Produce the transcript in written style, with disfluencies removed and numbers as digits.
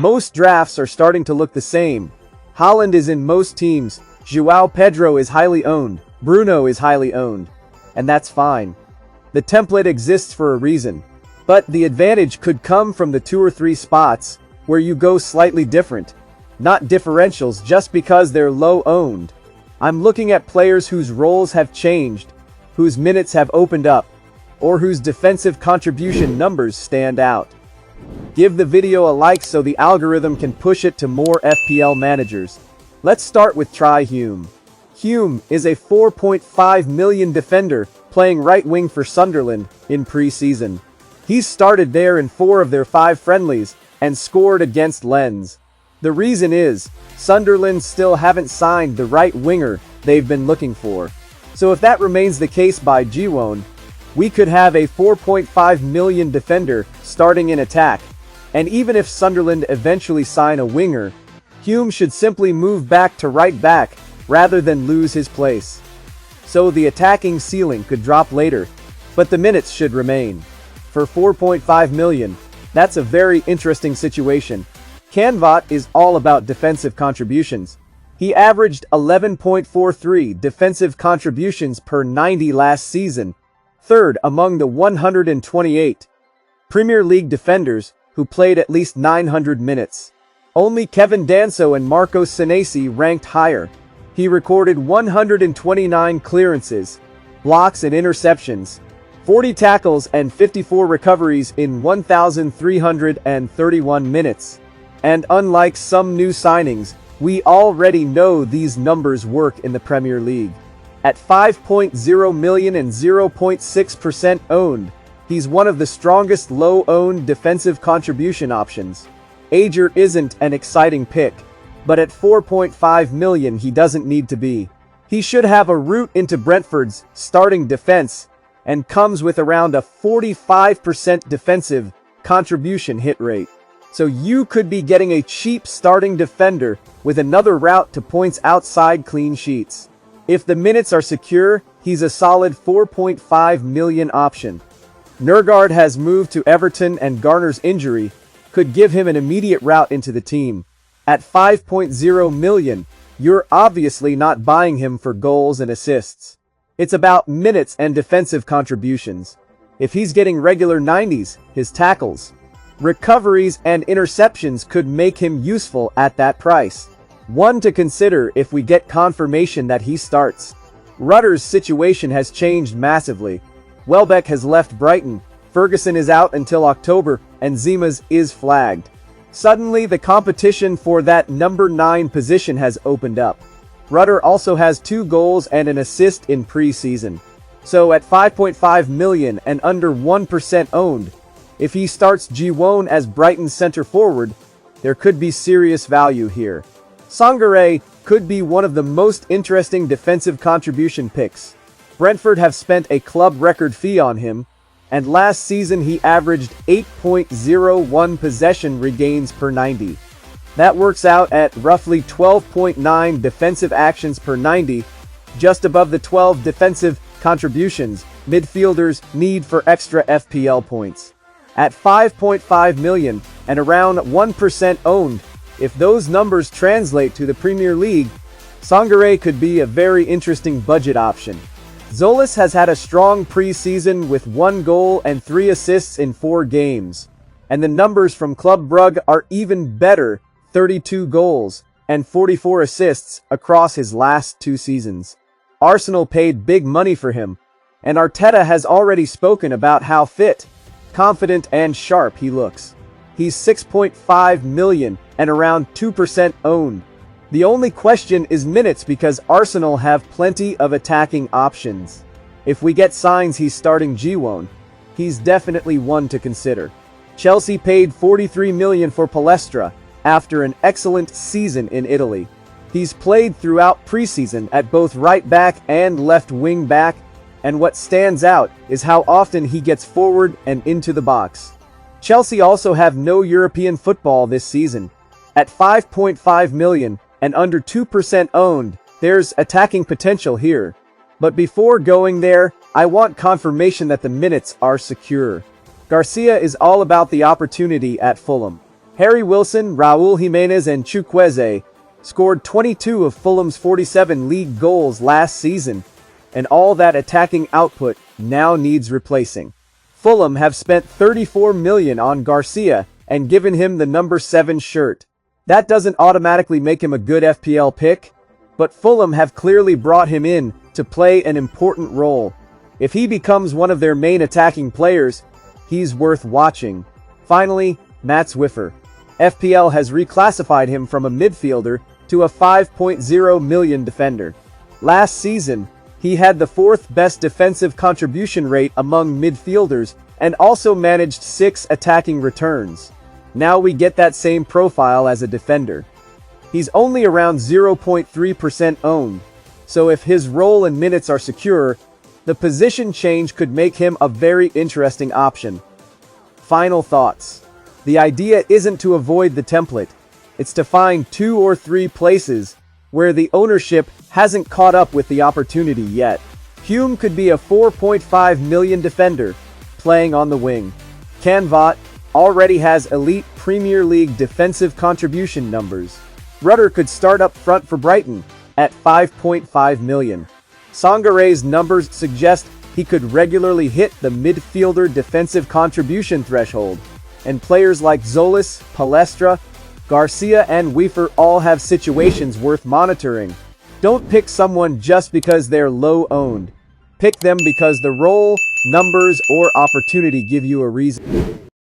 Most drafts are starting to look the same. Haaland is in most teams, João Pedro is highly owned, Bruno is highly owned. And that's fine. The template exists for a reason. But the advantage could come from the 2 or 3 spots where you go slightly different. Not differentials just because they're low owned. I'm looking at players whose roles have changed, whose minutes have opened up, or whose defensive contribution numbers stand out. Give the video a like so the algorithm can push it to more FPL managers. Let's start with Trai Hume. Hume is a 4.5 million defender playing right wing for Sunderland in pre-season. He's started there in 4 of their 5 friendlies and scored against Lens. The reason is, Sunderland still haven't signed the right winger they've been looking for. So if that remains the case by GW1, we could have a 4.5 million defender starting in attack. And even if Sunderland eventually sign a winger, Hume should simply move back to right back rather than lose his place. So the attacking ceiling could drop later, but the minutes should remain. For 4.5 million, that's a very interesting situation. Canvot is all about defensive contributions. He averaged 11.43 defensive contributions per 90 last season, third among the 128 Premier League defenders who played at least 900 minutes. Only Kevin Danso and Marco Senesi ranked higher. He recorded 129 clearances, blocks and interceptions, 40 tackles and 54 recoveries in 1,331 minutes. And unlike some new signings, we already know these numbers work in the Premier League. At 5.0 million and 0.6% owned, he's one of the strongest low-owned defensive contribution options. Ajer isn't an exciting pick, but at 4.5 million he doesn't need to be. He should have a route into Brentford's starting defense and comes with around a 45% defensive contribution hit rate. So you could be getting a cheap starting defender with another route to points outside clean sheets. If the minutes are secure, he's a solid 4.5 million option. Nørgaard has moved to Everton and Garner's injury could give him an immediate route into the team. At 5.0 million, you're obviously not buying him for goals and assists. It's about minutes and defensive contributions. If he's getting regular 90s, his tackles, recoveries and interceptions could make him useful at that price. One to consider if we get confirmation that he starts. Rutter's situation has changed massively. Welbeck has left Brighton, Ferguson is out until October, and Zimas is flagged. Suddenly the competition for that number 9 position has opened up. Rutter also has 2 goals and an assist in pre-season. So at 5.5 million and under 1% owned, if he starts GW1 as Brighton's center forward, there could be serious value here. Sangaré could be one of the most interesting defensive contribution picks. Brentford have spent a club record fee on him, and last season he averaged 8.01 possession regains per 90. That works out at roughly 12.9 defensive actions per 90, just above the 12 defensive contributions midfielders need for extra FPL points. At 5.5 million and around 1% owned, if those numbers translate to the Premier League, Sangaré could be a very interesting budget option. Tzolis has had a strong pre-season with 1 goal and 3 assists in 4 games. And the numbers from Club Brugge are even better, 32 goals and 44 assists across his last 2 seasons. Arsenal paid big money for him, and Arteta has already spoken about how fit, confident and sharp he looks. He's 6.5 million and around 2% owned. The only question is minutes because Arsenal have plenty of attacking options. If we get signs he's starting GW1, he's definitely one to consider. Chelsea paid 43 million for Palestra after an excellent season in Italy. He's played throughout preseason at both right back and left wing back, and what stands out is how often he gets forward and into the box. Chelsea also have no European football this season. At 5.5 million and under 2% owned, there's attacking potential here. But before going there, I want confirmation that the minutes are secure. Garcia is all about the opportunity at Fulham. Harry Wilson, Raúl Jimenez and Chukwueze scored 22 of Fulham's 47 league goals last season, and all that attacking output now needs replacing. Fulham have spent 34 million on Garcia and given him the number 7 shirt. That doesn't automatically make him a good FPL pick, but Fulham have clearly brought him in to play an important role. If he becomes one of their main attacking players, he's worth watching. Finally, Mats Wieffer. FPL has reclassified him from a midfielder to a 5.0 million defender. Last season, he had the 4th best defensive contribution rate among midfielders and also managed 6 attacking returns. Now we get that same profile as a defender. He's only around 0.3% owned, so if his role and minutes are secure, the position change could make him a very interesting option. Final thoughts. The idea isn't to avoid the template, it's to find 2 or 3 places where the ownership hasn't caught up with the opportunity yet. Hume could be a 4.5 million defender, playing on the wing. Canvot already has elite Premier League defensive contribution numbers. Rutter could start up front for Brighton at 5.5 million. Sangaré's numbers suggest he could regularly hit the midfielder defensive contribution threshold, and players like Tzolis, Palestra, García and Wieffer all have situations worth monitoring. Don't pick someone just because they're low owned. Pick them because the role, numbers, or opportunity give you a reason.